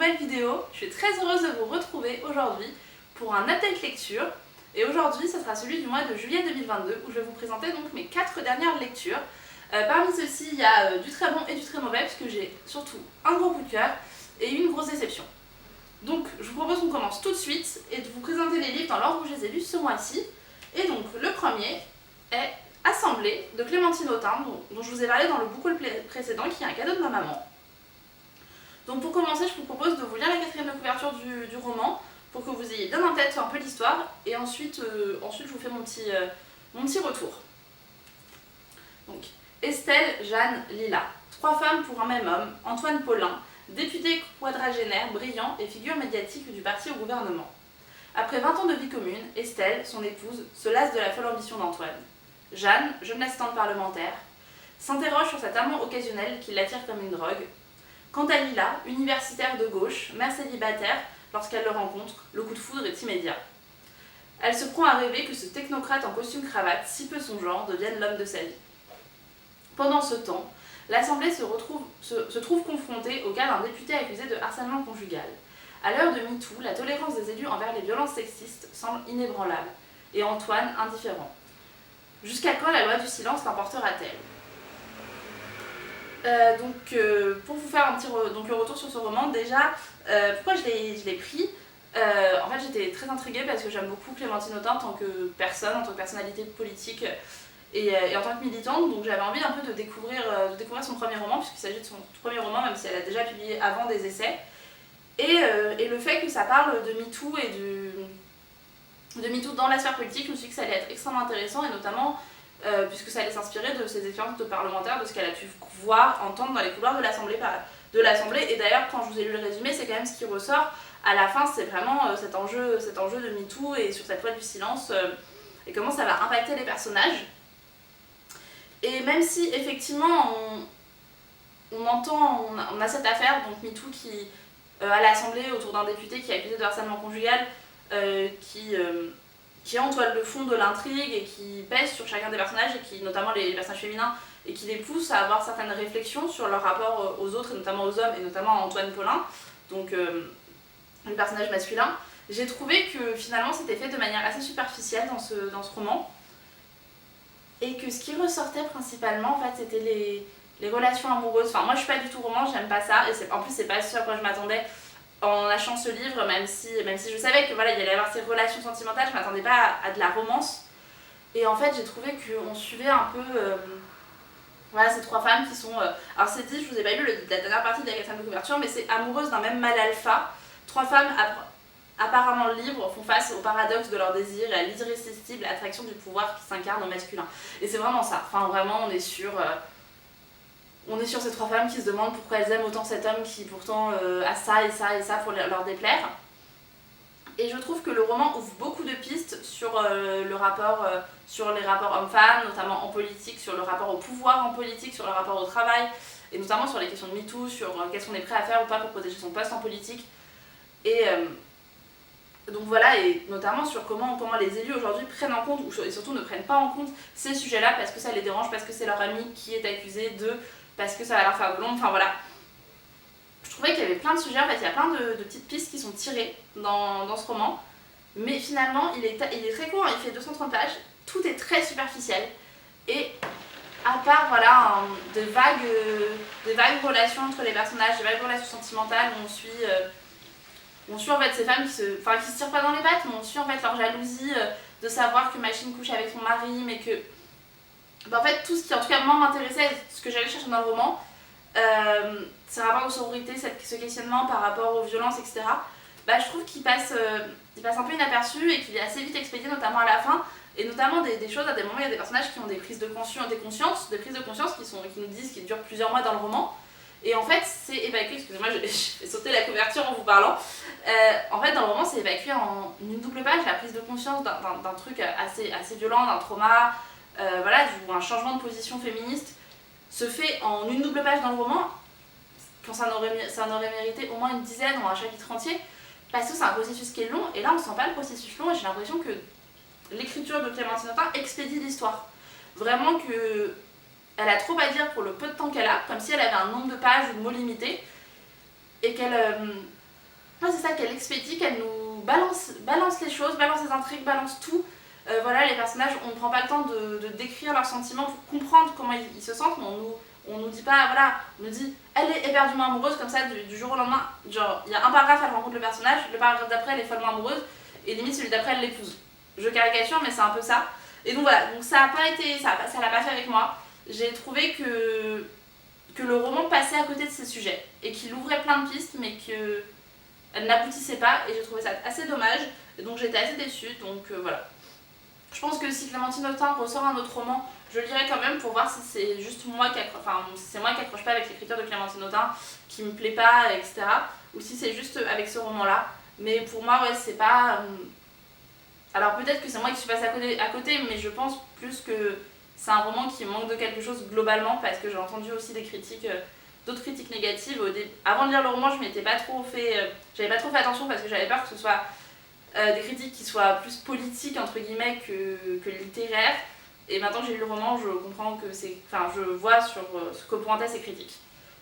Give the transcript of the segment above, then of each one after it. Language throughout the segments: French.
nouvelle vidéo. Je suis très heureuse de vous retrouver aujourd'hui pour un update lecture. Et aujourd'hui, ce sera celui du mois de juillet 2022 où je vais vous présenter donc mes 4 dernières lectures. Parmi ceux-ci, il y a du très bon et du très mauvais puisque j'ai surtout un gros coup de cœur et une grosse déception. Donc je vous propose qu'on commence tout de suite et de vous présenter les livres dans l'ordre où je les ai lus ce mois-ci. Et donc le premier est Assemblée de Clémentine Autain, dont je vous ai parlé dans le book haul précédent, qui est un cadeau de ma maman. Donc pour commencer, je vous propose de vous lire la quatrième de couverture du roman pour que vous ayez bien en tête un peu l'histoire et ensuite je vous fais mon petit retour. Donc Estelle, Jeanne, Lila. 3 femmes pour un même homme, Antoine Paulin, député quadragénaire, brillant et figure médiatique du parti au gouvernement. Après 20 ans de vie commune, Estelle, son épouse, se lasse de la folle ambition d'Antoine. Jeanne, jeune assistante parlementaire, s'interroge sur cet amour occasionnel qui l'attire comme une drogue. Quant à Lila, universitaire de gauche, mère célibataire, lorsqu'elle le rencontre, le coup de foudre est immédiat. Elle se prend à rêver que ce technocrate en costume cravate, si peu son genre, devienne l'homme de sa vie. Pendant ce temps, l'Assemblée se trouve confrontée au cas d'un député accusé de harcèlement conjugal. À l'heure de MeToo, la tolérance des élus envers les violences sexistes semble inébranlable, et Antoine indifférent. Jusqu'à quand la loi du silence l'emportera-t-elle ? Pour vous faire le retour sur ce roman, déjà, pourquoi je l'ai pris ? En fait, j'étais très intriguée parce que j'aime beaucoup Clémentine Autain en tant que personne, en tant que personnalité politique et en tant que militante. Donc j'avais envie un peu de découvrir son premier roman, puisqu'il s'agit de son premier roman, même si elle a déjà publié avant des essais. Et le fait que ça parle de MeToo et de MeToo dans la sphère politique, je me suis dit que ça allait être extrêmement intéressant, et notamment puisque ça allait s'inspirer de ses expériences de parlementaire, de ce qu'elle a pu voir, entendre dans les couloirs de l'Assemblée. Et d'ailleurs, quand je vous ai lu le résumé, c'est quand même ce qui ressort. À la fin, c'est vraiment cet enjeu de MeToo et sur cette loi du silence et comment ça va impacter les personnages. Et même si effectivement on a cette affaire, donc MeToo, qui à l'Assemblée autour d'un député qui est accusé de harcèlement conjugal, qui en toile de fond de l'intrigue et qui pèse sur chacun des personnages, et qui, notamment les personnages féminins, et qui les pousse à avoir certaines réflexions sur leur rapport aux autres, et notamment aux hommes, et notamment à Antoine Paulin, donc le personnage masculin. J'ai trouvé que finalement c'était fait de manière assez superficielle dans ce roman, et que ce qui ressortait principalement, en fait, c'était les relations amoureuses. Enfin, moi je suis pas du tout roman, j'aime pas ça, et en plus c'est pas ce à quoi je m'attendais en achetant ce livre, même si je savais que voilà, il allait y avoir ces relations sentimentales, je m'attendais pas à de la romance. Et en fait, j'ai trouvé qu'on suivait un peu ces 3 femmes qui sont... alors c'est dit, je vous ai pas lu la dernière partie de la quatrième de couverture, mais c'est amoureuses d'un même mâle alpha. 3 femmes apparemment libres font face au paradoxe de leur désir et à l'irrésistible attraction du pouvoir qui s'incarne au masculin. Et c'est vraiment ça, enfin vraiment on est sur ces 3 femmes qui se demandent pourquoi elles aiment autant cet homme qui pourtant a ça et ça et ça pour leur déplaire. Et je trouve que le roman ouvre beaucoup de pistes sur les rapports hommes-femmes, notamment en politique, sur le rapport au pouvoir en politique, sur le rapport au travail, et notamment sur les questions de MeToo, sur qu'est-ce qu'on est prêt à faire ou pas pour protéger son poste en politique. Et donc voilà, et notamment sur comment les élus aujourd'hui prennent en compte, et surtout ne prennent pas en compte ces sujets-là parce que ça les dérange, parce que c'est leur ami qui est accusé parce que ça va leur faire de l'ombre, enfin voilà. Je trouvais qu'il y avait plein de sujets, en fait il y a plein de petites pistes qui sont tirées dans ce roman, mais finalement il est très court, il fait 230 pages, tout est très superficiel, et à part voilà, de vagues relations entre les personnages, des vagues relations sentimentales où on suit en fait ces femmes qui se tirent pas dans les pattes, mais on suit en fait leur jalousie de savoir que Machine couche avec son mari, mais que en fait tout ce qui en tout cas moi m'intéressait, ce que j'allais chercher dans le roman, ces rapports de sororité, ce questionnement par rapport aux violences, etc. Je trouve qu'il passe un peu inaperçu et qu'il est assez vite expédié, notamment à la fin, et notamment des choses, à des moments il y a des personnages qui ont des prises de conscience qui nous disent, qui durent plusieurs mois dans le roman. Et en fait, c'est évacué, excusez-moi, je vais sauter la couverture en vous parlant. En fait, dans le roman, c'est évacué en une double page, la prise de conscience d'un truc assez violent, d'un trauma, où un changement de position féministe se fait en une double page dans le roman, quand ça n'aurait mérité au moins une dizaine ou un chapitre entier, parce que c'est un processus qui est long, et là on sent pas le processus long, et j'ai l'impression que l'écriture de Clémentine Autain expédie l'histoire. Vraiment que elle a trop à dire pour le peu de temps qu'elle a, comme si elle avait un nombre de pages ou de mots limité, et qu'elle Ouais, c'est ça, qu'elle expédie, qu'elle nous balance les choses, balance les intrigues, balance tout. Voilà, les personnages, on ne prend pas le temps de décrire leurs sentiments pour comprendre comment ils se sentent, mais on nous dit pas, voilà, on nous dit elle est éperdument amoureuse comme ça du jour au lendemain. Genre, il y a un paragraphe, elle rencontre le personnage, le paragraphe d'après, elle est follement amoureuse, et limite celui d'après, elle l'épouse. Je caricature, mais c'est un peu ça. Et donc voilà, donc ça l'a pas fait avec moi. J'ai trouvé que le roman passait à côté de ses sujets, et qu'il ouvrait plein de pistes, mais qu'elle n'aboutissait pas, et j'ai trouvé ça assez dommage, et donc j'étais assez déçue, donc voilà. Je pense que si Clémentine Autain ressort un autre roman, je le lirai quand même pour voir si c'est juste moi qui accroche, enfin, si c'est moi qui accroche pas avec l'écriture de Clémentine Autain, qui me plaît pas, etc. Ou si c'est juste avec ce roman-là. Mais pour moi, ouais, c'est pas. Alors peut-être que c'est moi qui suis passée à côté, mais je pense plus que c'est un roman qui manque de quelque chose globalement, parce que j'ai entendu aussi des critiques, d'autres critiques négatives. Avant de lire le roman, je m'étais pas trop fait, j'avais pas trop fait attention parce que j'avais peur que ce soit des critiques qui soient plus politiques entre guillemets que littéraires. Et maintenant que j'ai lu le roman, je comprends que c'est, enfin, je vois sur ce que pointaient ces critiques.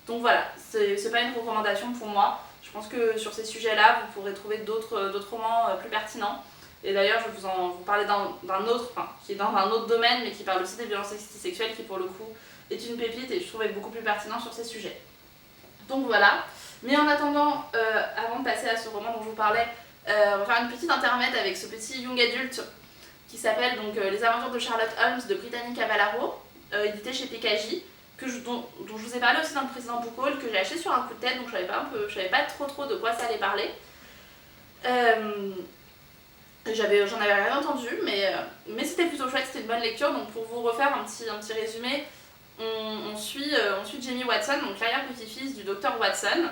Donc voilà, c'est pas une recommandation pour moi. Je pense que sur ces sujets-là, vous pourrez trouver d'autres romans plus pertinents. Et d'ailleurs, je vais vous parler d'un autre, enfin, qui est dans un autre domaine, mais qui parle aussi des violences sexuelles, qui pour le coup est une pépite et je trouve être beaucoup plus pertinent sur ces sujets. Donc voilà. Mais en attendant, avant de passer à ce roman dont je vous parlais, on va faire une petite intermède avec ce petit young adulte qui s'appelle donc Les Aventures de Sherlock Holmes de Brittany Cavallaro, édité chez PKJ, dont je vous ai parlé aussi dans le précédent book haul, que j'ai acheté sur un coup de tête, donc je savais pas trop de quoi ça allait parler. J'en avais rien entendu, mais c'était plutôt chouette, c'était une bonne lecture. Donc pour vous refaire un petit résumé, on suit Jamie Watson, donc l'arrière-petit-fils du docteur Watson,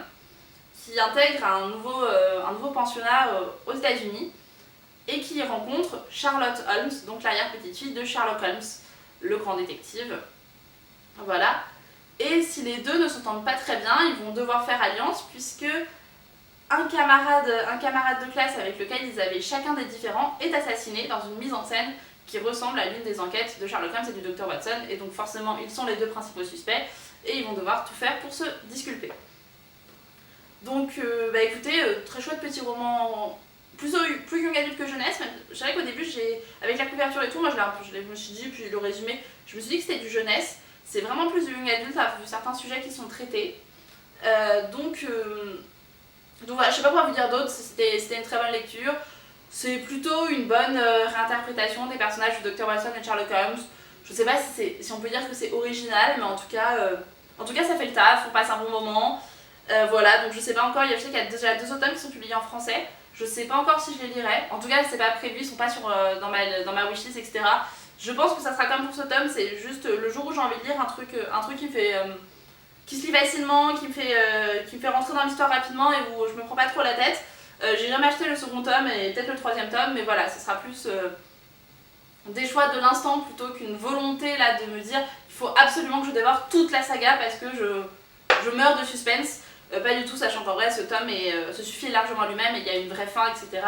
qui intègre un nouveau pensionnat aux États-Unis et qui rencontre Charlotte Holmes, donc l'arrière-petite-fille de Sherlock Holmes, le grand détective. Voilà. Et si les deux ne s'entendent pas très bien, ils vont devoir faire alliance puisque un camarade de classe avec lequel ils avaient chacun des différends est assassiné dans une mise en scène qui ressemble à l'une des enquêtes de Sherlock Holmes et du Dr Watson, et donc forcément ils sont les deux principaux suspects et ils vont devoir tout faire pour se disculper. Donc écoutez, très chouette petit roman, plus young adulte que jeunesse. Même, je dirais qu'au début, avec la couverture et tout, moi je me suis dit, puis le résumé, je me suis dit que c'était du jeunesse. C'est vraiment plus du young adulte, vu certains sujets qui sont traités. Donc voilà, je sais pas quoi vous dire d'autre, c'était une très bonne lecture. C'est plutôt une bonne réinterprétation des personnages du Dr Watson et de Sherlock Holmes. Je sais pas si on peut dire que c'est original, mais en tout cas ça fait le taf, on passe un bon moment. Voilà, donc je sais pas encore, je sais qu'il y a déjà 2 tomes qui sont publiés en français. Je sais pas encore si je les lirai. En tout cas, c'est pas prévu, ils sont pas dans ma wishlist, etc. Je pense que ça sera comme pour ce tome, c'est juste le jour où j'ai envie de lire un truc qui me fait qui se lit facilement, qui me fait rentrer dans l'histoire rapidement et où je me prends pas trop la tête. J'ai jamais acheté le second tome et peut-être le 3e tome, mais voilà, ce sera plus des choix de l'instant plutôt qu'une volonté là de me dire il faut absolument que je dévore toute la saga parce que je meurs de suspense. Pas du tout, sachant qu'en vrai ce tome se suffit largement à lui-même et il y a une vraie fin, etc.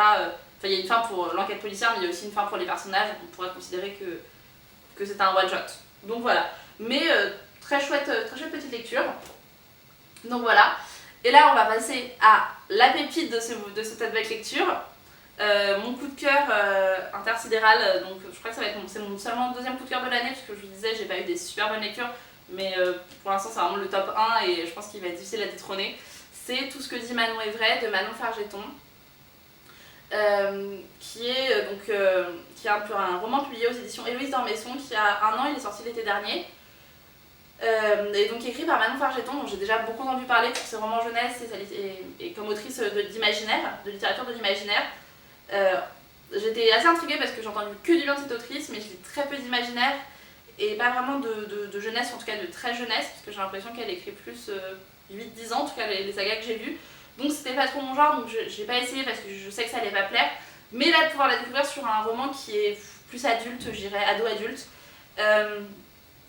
Il y a une fin pour l'enquête policière, mais il y a aussi une fin pour les personnages, on pourrait considérer que c'est un one-shot. Donc voilà. Mais très chouette petite lecture. Donc voilà. Et là, on va passer à la pépite de cette belle lecture. Mon coup de cœur intersidéral, donc je crois que c'est mon seulement 2e coup de cœur de l'année, puisque je vous disais, j'ai pas eu des super bonnes lectures, mais pour l'instant c'est vraiment le top 1 et je pense qu'il va être difficile à détrôner. C'est Tout ce que dit Manon est vrai de Manon Fargeton, qui est un roman publié aux éditions Héloïse d'Ormesson, qui a 1 an, il est sorti l'été dernier. Et donc écrit par Manon Fargeton, dont j'ai déjà beaucoup entendu parler pour ses romans jeunesse et comme autrice d'imaginaire, de littérature de l'imaginaire. J'étais assez intriguée parce que j'ai entendu que du bien de cette autrice, mais je lis très peu d'imaginaire et pas vraiment de jeunesse, en tout cas de très jeunesse, parce que j'ai l'impression qu'elle écrit plus 8-10 ans, en tout cas les sagas que j'ai vues. Donc c'était pas trop mon genre, donc je l'ai pas essayé parce que je sais que ça allait pas plaire. Mais là, de pouvoir la découvrir sur un roman qui est plus adulte, je dirais ado-adulte,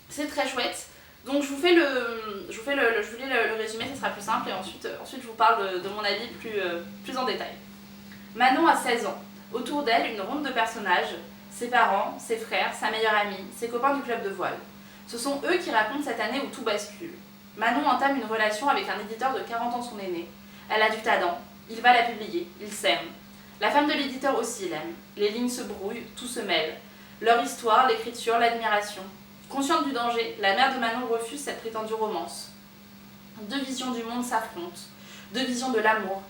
c'est très chouette. Donc je vous lis le résumé, ça sera plus simple, et ensuite je vous parle de mon avis plus en détail. Manon a 16 ans. Autour d'elle, une ronde de personnages, ses parents, ses frères, sa meilleure amie, ses copains du club de voile. Ce sont eux qui racontent cette année où tout bascule. Manon entame une relation avec un éditeur de 40 ans son aîné. Elle a du talent, Il va la publier, ils s'aiment. La femme de l'éditeur aussi l'aime. Les lignes se brouillent, tout se mêle. Leur histoire, l'écriture, l'admiration. Consciente du danger, la mère de Manon refuse cette prétendue romance. Deux visions du monde s'affrontent, deux visions de l'amour,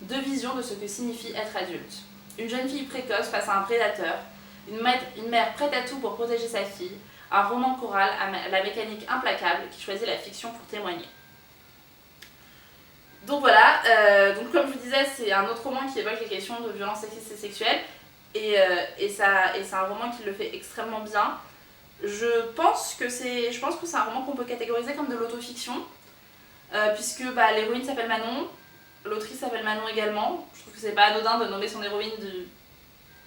deux visions de ce que signifie être adulte. Une jeune fille précoce face à un prédateur, une mère prête à tout pour protéger sa fille, un roman choral à la mécanique implacable qui choisit la fiction pour témoigner. Donc voilà, donc comme je vous disais, c'est un autre roman qui évoque les questions de violence sexiste et sexuelle, et c'est un roman qui le fait extrêmement bien. Je pense que c'est un roman qu'on peut catégoriser comme de l'autofiction, puisque l'héroïne s'appelle Manon, l'autrice s'appelle Manon également. Je trouve que c'est pas anodin de nommer son héroïne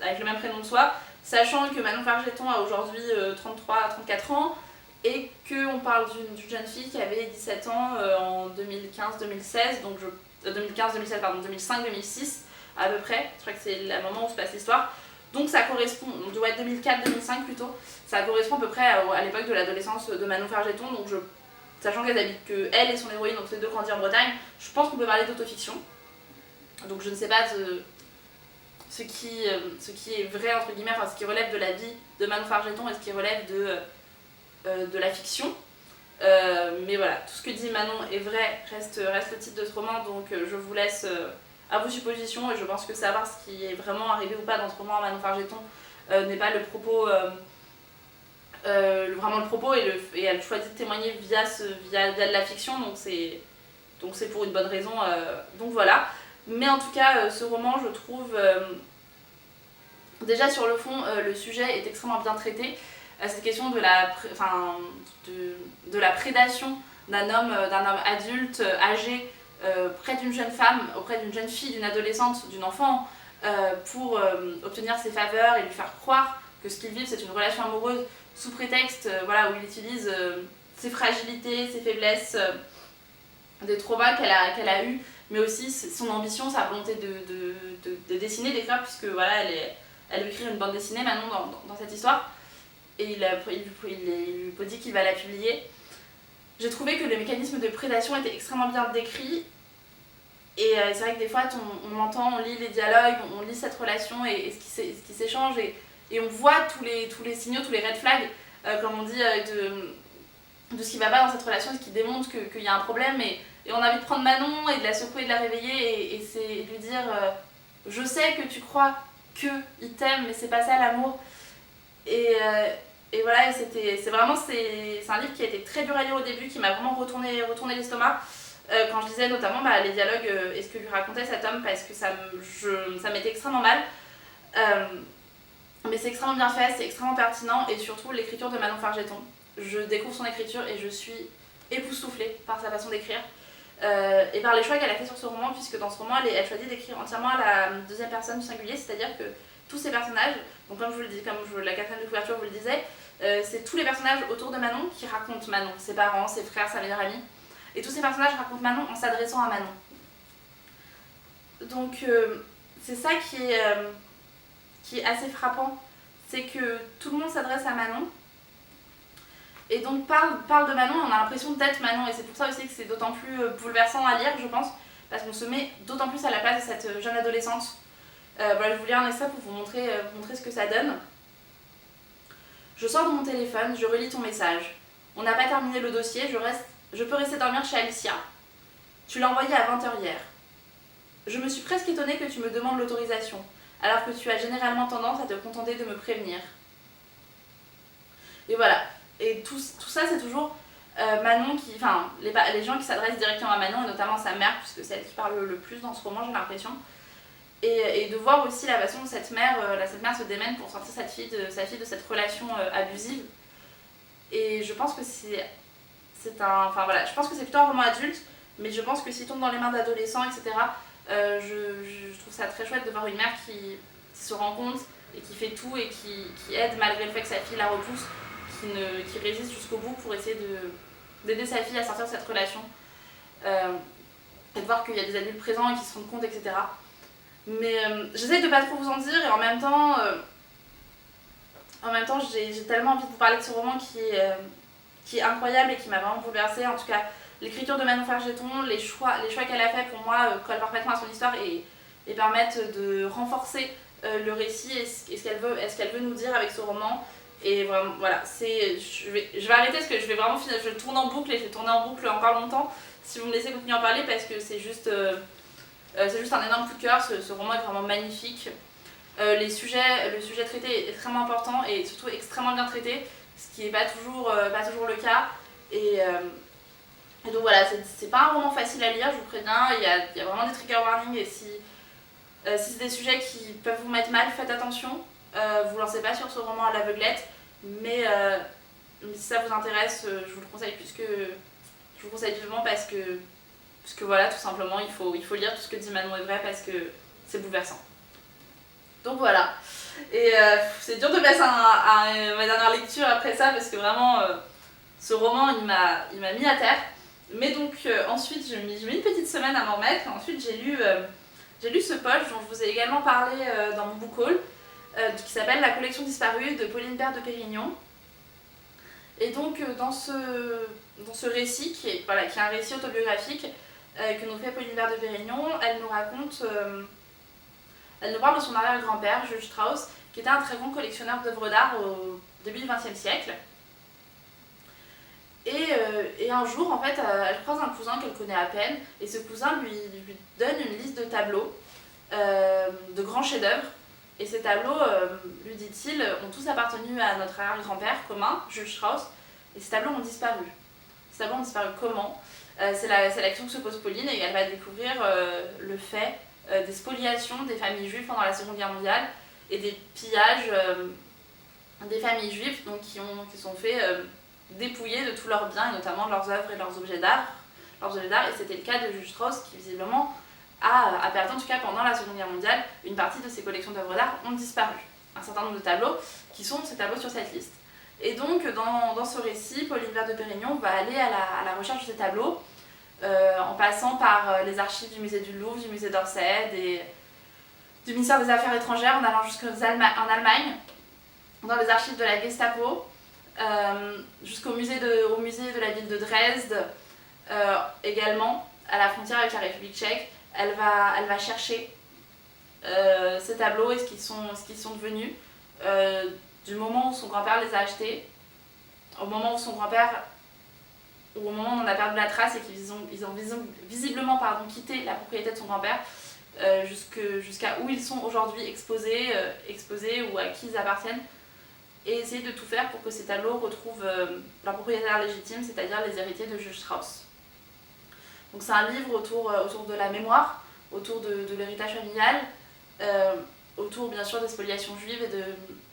avec le même prénom que soi, sachant que Manon Fargeton a aujourd'hui 33 à 34 ans, et qu'on parle d'une jeune fille qui avait 17 ans en 2015-2016, donc 2005-2006 à peu près, je crois que c'est le moment où se passe l'histoire. Donc ça correspond, on doit être 2004-2005 plutôt, ça correspond à peu près à l'époque de l'adolescence de Manon Fargeton, donc sachant qu'elle et son héroïne ont tous les deux grandi en Bretagne, je pense qu'on peut parler d'autofiction. Donc je ne sais pas ce qui est vrai entre guillemets, enfin ce qui relève de la vie de Manon Fargeton et ce qui relève de la fiction. Mais voilà, tout ce que dit Manon est vrai, reste le titre de ce roman, donc je vous laisse à vos suppositions, et je pense que savoir ce qui est vraiment arrivé ou pas dans ce roman à Manon Fargeton n'est pas le propos, vraiment le propos, et elle choisit de témoigner via de la fiction, donc c'est pour une bonne raison, donc voilà. Mais en tout cas, ce roman, je trouve, déjà sur le fond, le sujet est extrêmement bien traité. Cette question de la prédation d'un homme adulte, âgé, près d'une jeune femme, auprès d'une jeune fille, d'une adolescente, d'une enfant, pour obtenir ses faveurs et lui faire croire que ce qu'ils vivent c'est une relation amoureuse, sous prétexte où il utilise ses fragilités, ses faiblesses, des traumas qu'elle a eus, mais aussi son ambition, sa volonté de dessiner, d'écrire, puisque voilà, elle veut écrire une bande dessinée Manon dans cette histoire, et il lui dit qu'il va la publier. J'ai trouvé que le mécanisme de prédation était extrêmement bien décrit, et c'est vrai que des fois on lit les dialogues, on lit cette relation et ce qui s'échange, et on voit tous les signaux, tous les red flags, comme on dit, de ce qui va pas dans cette relation, ce qui démontre qu'il y a un problème, et on a envie de prendre Manon et de la secouer, de la réveiller, et c'est de lui dire je sais que tu crois qu'il t'aime, mais c'est pas ça l'amour. Et voilà, c'est un livre qui a été très dur à lire au début, qui m'a vraiment retourné l'estomac, quand je lisais notamment les dialogues et ce que lui racontait cet homme, parce que ça m'était extrêmement mal. Mais c'est extrêmement bien fait, c'est extrêmement pertinent, et surtout l'écriture de Manon Fargeton. Je découvre son écriture et je suis époustouflée par sa façon d'écrire, et par les choix qu'elle a fait sur ce roman, puisque dans ce roman elle choisit d'écrire entièrement à la deuxième personne du singulier, c'est-à-dire que tous ces personnages, donc comme je vous le dis, la quatrième de couverture vous le disait, c'est tous les personnages autour de Manon qui racontent Manon, ses parents, ses frères, sa meilleure amie, et tous ces personnages racontent Manon en s'adressant à Manon. Donc c'est ça qui est assez frappant, c'est que tout le monde s'adresse à Manon, et donc parle de Manon, on a l'impression d'être Manon, et c'est pour ça aussi que c'est d'autant plus bouleversant à lire, je pense, parce qu'on se met d'autant plus à la place de cette jeune adolescente. Je vous lis un extrait pour vous montrer ce que ça donne. Je sors de mon téléphone, je relis ton message. On n'a pas terminé le dossier, je peux rester dormir chez Alicia. Tu l'as envoyé à 20h hier. Je me suis presque étonnée que tu me demandes l'autorisation, alors que tu as généralement tendance à te contenter de me prévenir. Et voilà. Et tout ça, c'est toujours Manon les gens qui s'adressent directement à Manon, et notamment sa mère, puisque c'est elle qui parle le plus dans ce roman, j'ai l'impression. Et de voir aussi la façon dont cette mère se démène pour sortir sa fille de cette relation abusive. Et je pense que je pense que c'est plutôt un roman adulte, mais je pense que s'il tombe dans les mains d'adolescents, etc., je trouve ça très chouette de voir une mère qui se rend compte et qui fait tout et qui aide malgré le fait que sa fille la repousse, qui résiste jusqu'au bout pour essayer d'aider sa fille à sortir de cette relation, et de voir qu'il y a des adultes présents et qui se rendent compte, etc. Mais j'essaie de pas trop vous en dire, et en même temps j'ai tellement envie de vous parler de ce roman qui est incroyable et qui m'a vraiment bouleversée. En tout cas, l'écriture de Manon Fergeton, les choix qu'elle a fait pour moi collent parfaitement à son histoire et permettent de renforcer le récit et ce qu'elle veut nous dire avec ce roman. Et vraiment, voilà, je vais arrêter parce que je vais vraiment finir, je tourne en boucle et je vais tourner en boucle encore longtemps si vous me laissez continuer à en parler parce que c'est juste un énorme coup de cœur, ce roman est vraiment magnifique. Le sujet traité est extrêmement important et surtout extrêmement bien traité, ce qui n'est pas toujours le cas. Et donc voilà, c'est pas un roman facile à lire, je vous préviens, il y a vraiment des trigger warnings et si c'est des sujets qui peuvent vous mettre mal, faites attention. Vous lancez pas sur ce roman à l'aveuglette, mais si ça vous intéresse, je vous le conseille je vous conseille vivement parce que voilà, tout simplement, il faut lire tout ce que dit Manon Evray parce que c'est bouleversant. Donc voilà. Et c'est dur de passer à ma dernière lecture après ça parce que vraiment, ce roman, il m'a mis à terre. Mais donc ensuite, j'ai mis une petite semaine à m'en remettre. Ensuite, j'ai lu ce poche dont je vous ai également parlé dans mon book haul, qui s'appelle La collection disparue de Pauline Berthe de Pérignon. Et donc dans ce récit, qui est un récit autobiographique que nous fait Pauline Berthe de Pérignon, elle nous parle de son arrière-grand-père, Jules Strauss, qui était un très grand collectionneur d'œuvres d'art au début du XXe siècle. Et un jour, en fait, elle croise un cousin qu'elle connaît à peine, et ce cousin lui donne une liste de tableaux, de grands chefs-d'œuvre. Et ces tableaux, lui dit-il, ont tous appartenu à notre arrière-grand-père commun, Jules Strauss, et ces tableaux ont disparu. Ces tableaux ont disparu comment ? C'est la question que se pose Pauline, et elle va découvrir le fait des spoliations des familles juives pendant la Seconde Guerre mondiale, et des pillages des familles juives donc, qui sont faits dépouiller de tous leurs biens, et notamment de leurs œuvres et leurs objets d'art. Et c'était le cas de Jules Strauss, qui visiblement a perdu, en tout cas pendant la Seconde Guerre mondiale, une partie de ses collections d'œuvres d'art ont disparu. Un certain nombre de tableaux qui sont ces tableaux sur cette liste. Et donc, dans ce récit, Pauline Berthe de Pérignon va aller à la recherche de ces tableaux, en passant par les archives du musée du Louvre, du musée d'Orsay, du ministère des Affaires étrangères, en allant jusqu'en Allemagne, dans les archives de la Gestapo, jusqu'au musée de la ville de Dresde, également, à la frontière avec la République tchèque. Elle va chercher ces tableaux et ce qu'ils sont devenus, du moment où son grand-père les a achetés, au moment où au moment où on a perdu la trace et qu'ils ont visiblement quitté la propriété de son grand-père, jusqu'à où ils sont aujourd'hui exposés ou à qui ils appartiennent, et essayer de tout faire pour que ces tableaux retrouvent leur propriétaire légitime, c'est-à-dire les héritiers de Jules Strauss. Donc c'est un livre autour de la mémoire, autour de l'héritage familial, autour bien sûr des spoliations juives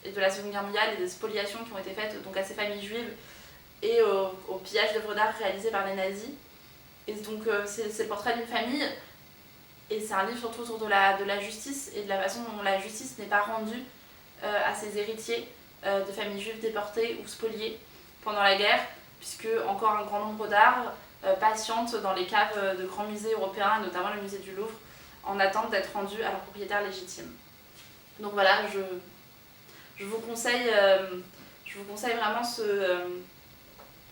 et de la Seconde Guerre mondiale et des spoliations qui ont été faites donc, à ces familles juives et au pillage d'œuvres d'art réalisé par les nazis. Et donc c'est le portrait d'une famille, et c'est un livre surtout autour de la justice et de la façon dont la justice n'est pas rendue à ses héritiers de familles juives déportées ou spoliées pendant la guerre, puisque encore un grand nombre d'arts patientent dans les caves de grands musées européens, et notamment le musée du Louvre, en attente d'être rendus à leur propriétaire légitime. Donc voilà, je vous conseille vraiment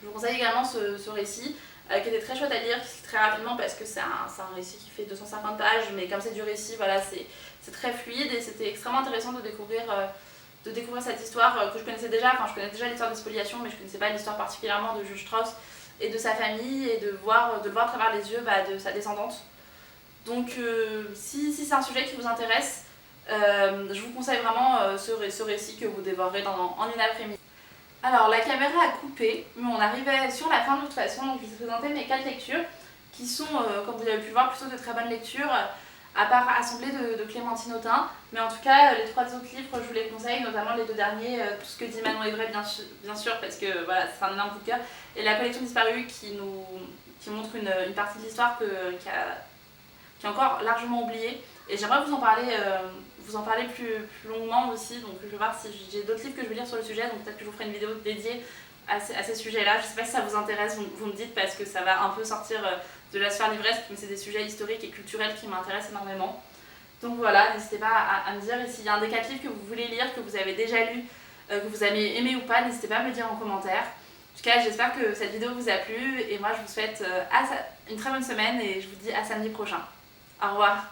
je vous conseille également ce récit, qui était très chouette à lire, qui se lit très rapidement parce que c'est un récit qui fait 250 pages, mais comme c'est du récit, voilà, c'est très fluide, et c'était extrêmement intéressant de découvrir cette histoire que je connaissais déjà. Enfin, je connais déjà l'histoire des spoliations, mais je ne connaissais pas l'histoire particulièrement de Jules Strauss et de sa famille, et de le voir à travers les yeux de sa descendante. Donc si c'est un sujet qui vous intéresse, je vous conseille vraiment ce récit que vous dévorerez en une après-midi. Alors la caméra a coupé, mais on arrivait sur la fin de toute façon, donc je vais vous présenter mes 4 lectures, qui sont, comme vous avez pu voir, plutôt de très bonnes lectures, à part Assemblée de Clémentine Autain. Mais en tout cas, les 3 autres livres, je vous les conseille, notamment les 2 derniers, Tout ce que dit Manon Evray, bien sûr, parce que voilà, c'est un énorme coup de cœur, et La collection disparue, qui montre une partie de l'histoire qui est encore largement oubliée. Et j'aimerais vous en parler plus longuement aussi, donc je vais voir si j'ai d'autres livres que je vais lire sur le sujet, donc peut-être que je vous ferai une vidéo dédiée à ces sujets-là. Je ne sais pas si ça vous intéresse, vous me dites, parce que ça va un peu sortir de la sphère livresque, mais c'est des sujets historiques et culturels qui m'intéressent énormément. Donc voilà, n'hésitez pas à me dire, et s'il y a un des 4 livres que vous voulez lire, que vous avez déjà lu, que vous avez aimé ou pas, n'hésitez pas à me le dire en commentaire. En tout cas, j'espère que cette vidéo vous a plu et moi je vous souhaite une très bonne semaine et je vous dis à samedi prochain. Au revoir.